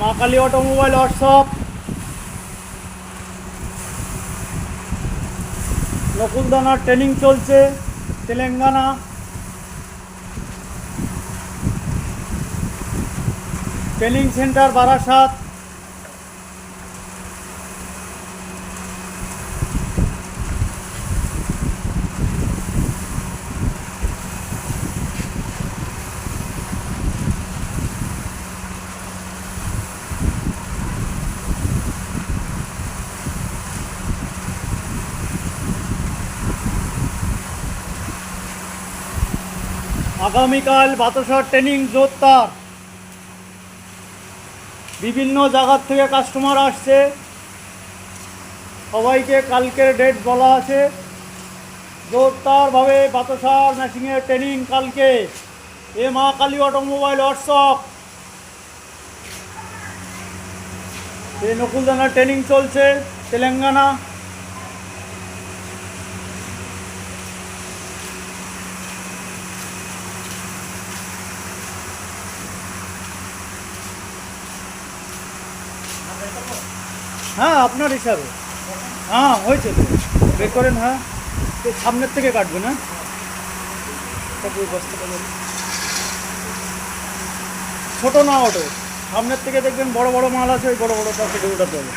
মা Kali automobile workshop, নকুলদানার training চলছে Telangana. Training centre Barasat. আগামীকাল বাতাসার ট্রেনিং জোরদার। বিভিন্ন জায়গার থেকে কাস্টমার আসছে, সবাইকে কালকের ডেট বলা আছে। জোরদারভাবে বাতাসার মেশিনের ট্রেনিং কালকে মা কালী অটোমোবাইল ওয়ার্কশপ। নকুলদানার ট্রেনিং চলছে তেলেঙ্গানা। হ্যাঁ, আপনার হিসাবে। হ্যাঁ, হয়েছে তো, বের করেন। হ্যাঁ, সামনের থেকে কাটবেন। হ্যাঁ, ছোটো না অটো, সামনের থেকে দেখবেন বড় বড় মাল আছে, ওই বড় বড়টা কেটে উঠাতে হবে।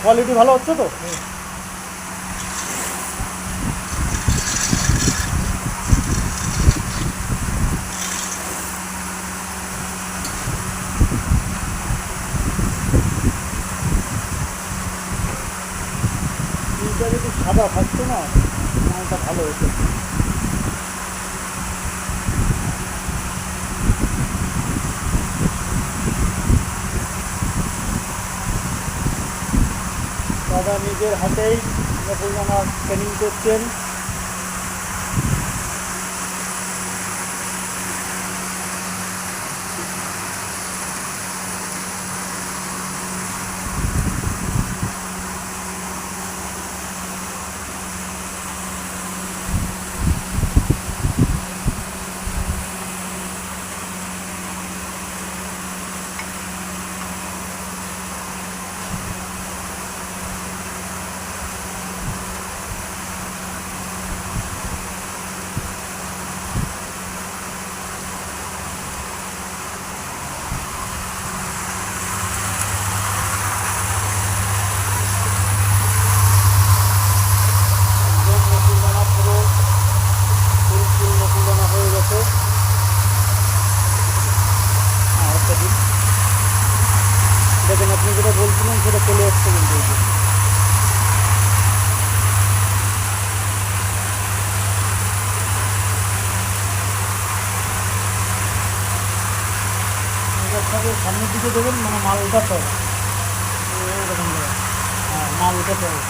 কোয়ালিটি ভালো হচ্ছে তো? যদি সাদা থাকতো না, মালটা ভালো হতো। দাদা নিজের হাতেই নকুলদানার ট্রেনিং করছেন। দেখেন, আপনি যেটা বলছিলেন সেটা চলে আসছে কিন্তু। আপনাকে সামনের দিকে দেবেন, মানে মাল উঠাতে হবে। এরকম হ্যাঁ, মাল উঠাতে হবে।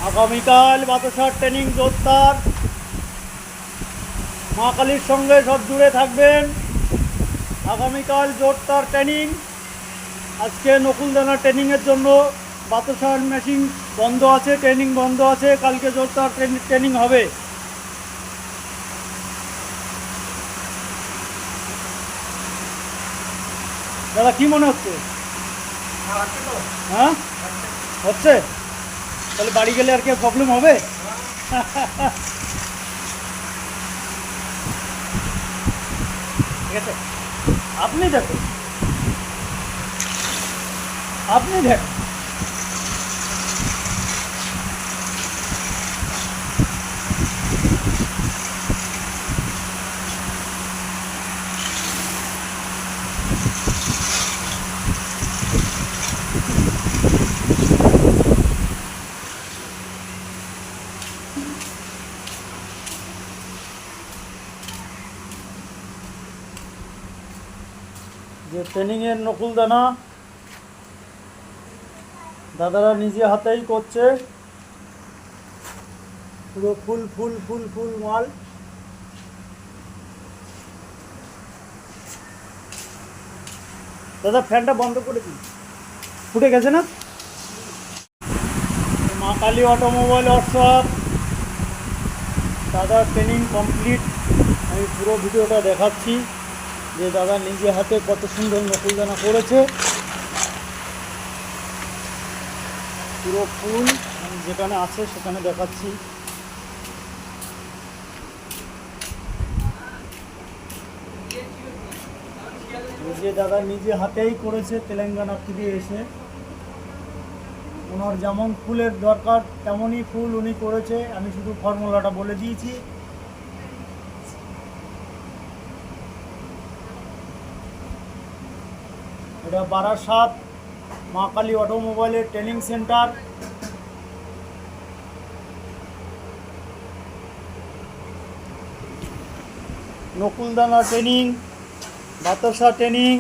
আগামীকাল বাতাসার ট্রেনিং জোরদার। মা কালীর সঙ্গে সব জুড়ে থাকবেন। আগামীকাল জোরদার ট্রেনিং। আজকে নকুলদানা ট্রেনিংয়ের জন্য বাতাসার মেশিন বন্ধ আছে, ট্রেনিং বন্ধ আছে। কালকে জোরদার ট্রেনিং হবে। দাদা, কি মনে হচ্ছে? হ্যাঁ, হচ্ছে। তাহলে বাড়ি গেলে আর কি প্রবলেম হবে? ঠিক আছে, আপনি দেখুন, আপনি দেখুন। যে ট্রেনিংয়ের নকুলদানা দাদারা নিজে হাতেই করছে, পুরো ফুল ফুল ফুল ফুল মাল। দাদা ফ্যানটা বন্ধ করে দিন, ফুটে গেছে না। মা কালী অটোমোবাইল ওয়ার্কশপ, দাদা ট্রেনিং কমপ্লিট। আমি পুরো ভিডিওটা দেখাচ্ছি যে দাদা নিজে হাতে কত সুন্দর নকুলদানা করেছে। পুরো ফুল আমি যেখানে আছে সেখানে দেখাচ্ছি। যে দাদা নিজে হাতেই করেছে তেলেঙ্গানা থেকে এসে। ওনার যেমন ফুলের দরকার তেমনই ফুল উনি করেছে, আমি শুধু ফর্মুলাটা বলে দিয়েছি। এটা বারাসাত মা কালী অটোমোবাইলের ট্রেনিং সেন্টার। নকুলদানা ট্রেনিং, বাতাসা ট্রেনিং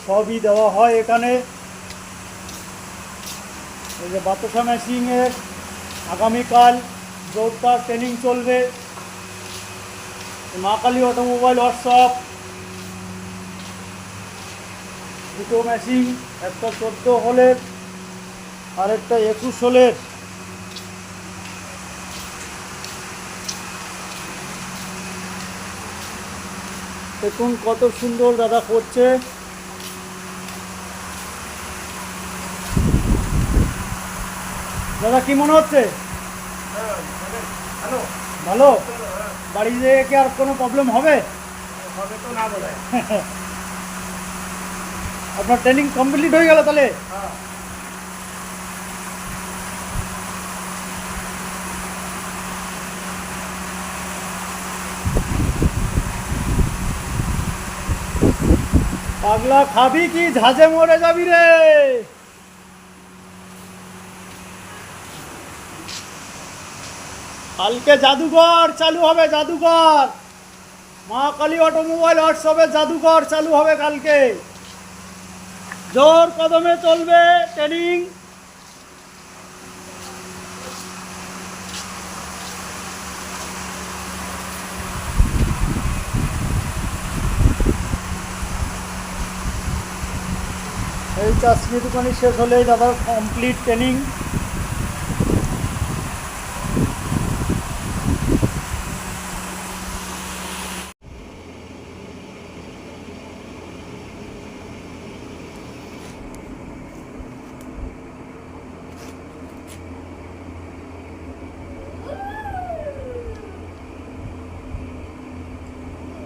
সবই দেওয়া হয় এখানে। এই যে বাতাসা মেশিনের আগামীকাল জোরদার ট্রেনিং চলবে। মা কালী অটোমোবাইল ওয়ার্কশপ, দুটো মেশিন, একটা 14 হোলের আর একটা 21 হোলের। দেখুন কত সুন্দর দাদা করছে। দাদা কি মনে হচ্ছে? ভালো। বাড়ি যেয়ে কি আর কোনো প্রবলেম হবে? তো না বলে। আপনার ট্রেনিং কমপ্লিট হয়ে গেল তাহলে? পাগলা খাবি কি ঝাঁঝে মরে যাবি রে। কালকে জাদুঘর চালু হবে, জাদুঘর মা কালী অটোমোবাইল ওয়ার্কশপে জাদুঘর চালু হবে কালকে। জোর কদমে চলবে ট্রেনিং। এই চাষনি দোকানি শেষ হলেই দাদা কমপ্লিট ট্রেনিং।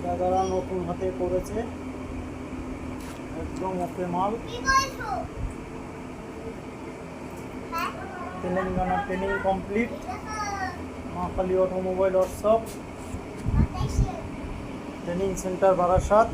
দাদারা নতুন হাতে করেছে, একদম ওকে মাল। তেলেঙ্গানা ট্রেনিং কমপ্লিট, মা Kali automobile workshop training centre Barasat.